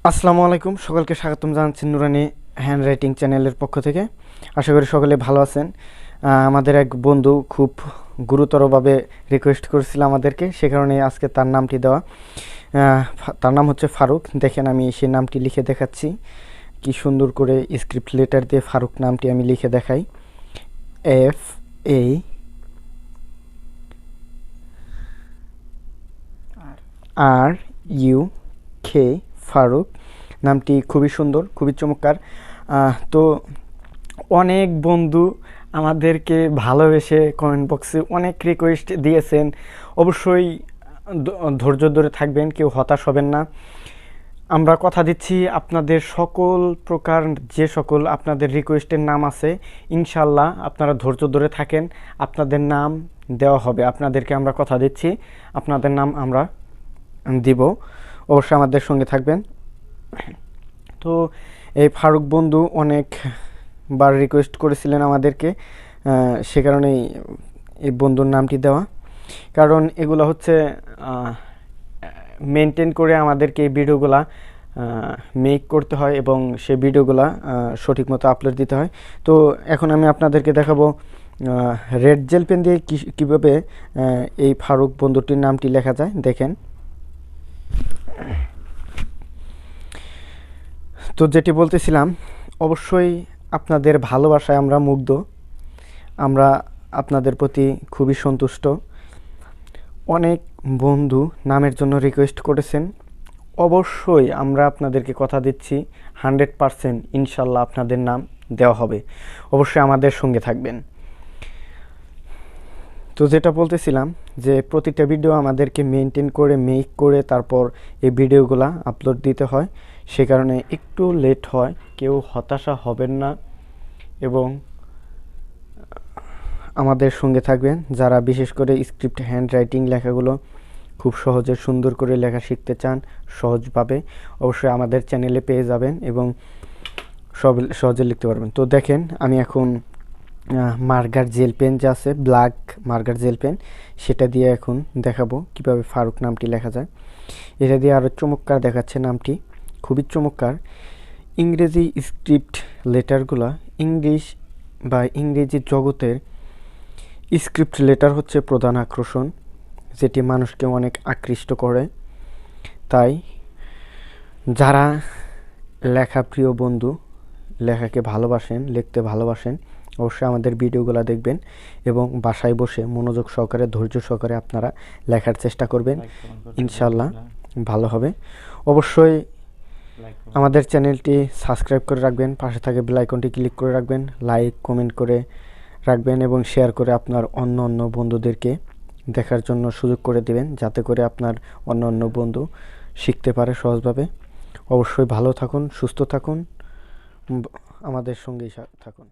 আসসালামু আলাইকুম, সকলকে স্বাগতম জানাচ্ছি নুরানি হ্যান্ড রাইটিং চ্যানেলের পক্ষ থেকে। আশা করি সকলে ভালো আছেন। আমাদের এক বন্ধু খুব গুরুতরভাবে রিকোয়েস্ট করেছিল আমাদেরকে, সে কারণে আজকে তার নামটি দেওয়া। তার নাম হচ্ছে ফারুক। দেখেন, আমি সেই নামটি লিখে দেখাচ্ছি। কি সুন্দর করে স্ক্রিপ্ট লেটার দিয়ে ফারুক নামটি আমি লিখে দেখাই। FARUK, ফারুক। নামটি খুবই সুন্দর, খুবই চমৎকার। তো অনেক বন্ধু আমাদেরকে ভালোবেসে কমেন্ট বক্সে অনেক রিকোয়েস্ট দিয়েছেন। অবশ্যই ধৈর্য ধরে থাকবেন, কেউ হতাশ হবেন না। আমরা কথা দিচ্ছি, আপনাদের সকল প্রকার যে সকল আপনাদের রিকোয়েস্টের নাম আছে, ইনশাল্লাহ আপনারা ধৈর্য ধরে থাকেন, আপনাদের নাম দেওয়া হবে। আপনাদেরকে আমরা কথা দিচ্ছি, আপনাদের নাম আমরা দিব। অবশ্যই আমাদের সঙ্গে থাকবেন। তো এই ফারুক বন্ধু অনেকবার রিকোয়েস্ট করেছিলেন আমাদেরকে, সে কারণেই এই বন্ধুর নামটি দেওয়া। কারণ এগুলো হচ্ছে মেনটেন করে আমাদেরকে এই ভিডিওগুলা মেক করতে হয় এবং সেই ভিডিওগুলা সঠিক মতো আপলোড দিতে হয়। তো এখন আমি আপনাদেরকে দেখাবো রেড জেল পেন দিয়ে কীভাবে এই ফারুক বন্ধুটির নামটি লেখা যায়। দেখেন, তো যেটি বলতেছিলাম, অবশ্যই আপনাদের ভালোবাসায় আমরা মুগ্ধ, আমরা আপনাদের প্রতি খুবই সন্তুষ্ট। অনেক বন্ধু নামের জন্য রিকোয়েস্ট করেছেন। অবশ্যই আমরা আপনাদেরকে কথা দিচ্ছি, 100% ইনশাল্লাহ আপনাদের নাম দেওয়া হবে। অবশ্যই আমাদের সঙ্গে থাকবেন। তো যেটা বলতেছিলাম যে প্রতিটা ভিডিও আমাদেরকে মেনটেন করে মেক করে তারপর এই ভিডিওগুলো আপলোড দিতে হয়, সে কারণে একটু লেট হয়। কেউ হতাশা হবেন না এবং আমাদের সঙ্গে থাকবেন। যারা বিশেষ করে স্ক্রিপ্ট হ্যান্ড রাইটিং লেখাগুলো খুব সহজে সুন্দর করে লেখা শিখতে চান সহজভাবে, অবশ্যই আমাদের চ্যানেলে পেয়ে যাবেন এবং সহজে লিখতে পারবেন। তো দেখেন, আমি এখন মার্কার জেল পেন যে আছে, ব্ল্যাক মার্কার জেল পেন, সেটা দিয়ে এখন দেখাবো কিভাবে ফারুক নামটি লেখা যায়। এটা দিয়ে আরও চমৎকার দেখাচ্ছে নামটি, খুবই চমৎকার। ইংরেজি স্ক্রিপ্ট লেটারগুলো, ইংলিশ বা ইংরেজি জগতের স্ক্রিপ্ট লেটার হচ্ছে প্রধান আকর্ষণ, যেটি মানুষকে অনেক আকৃষ্ট করে। তাই যারা লেখা প্রিয় বন্ধু, লেখাকে ভালোবাসেন, লিখতে ভালোবাসেন, অবশ্যই আমাদের ভিডিওগুলো দেখবেন এবং বাসায় বসে মনোযোগ সহকারে, ধৈর্য সহকারে আপনারা লেখার চেষ্টা করবেন। ইনশাল্লাহ ভালো হবে। অবশ্যই আমাদের চ্যানেলটি সাবস্ক্রাইব করে রাখবেন, পাশে থাকে বেল আইকনটি ক্লিক করে রাখবেন, লাইক কমেন্ট করে রাখবেন এবং শেয়ার করে আপনার অন্য বন্ধুদেরকে দেখার জন্য সুযোগ করে দিবেন, যাতে করে আপনার অন্য বন্ধু শিখতে পারে সহজভাবে। অবশ্যই ভালো থাকুন, সুস্থ থাকুন, আমাদের সঙ্গেই থাকুন।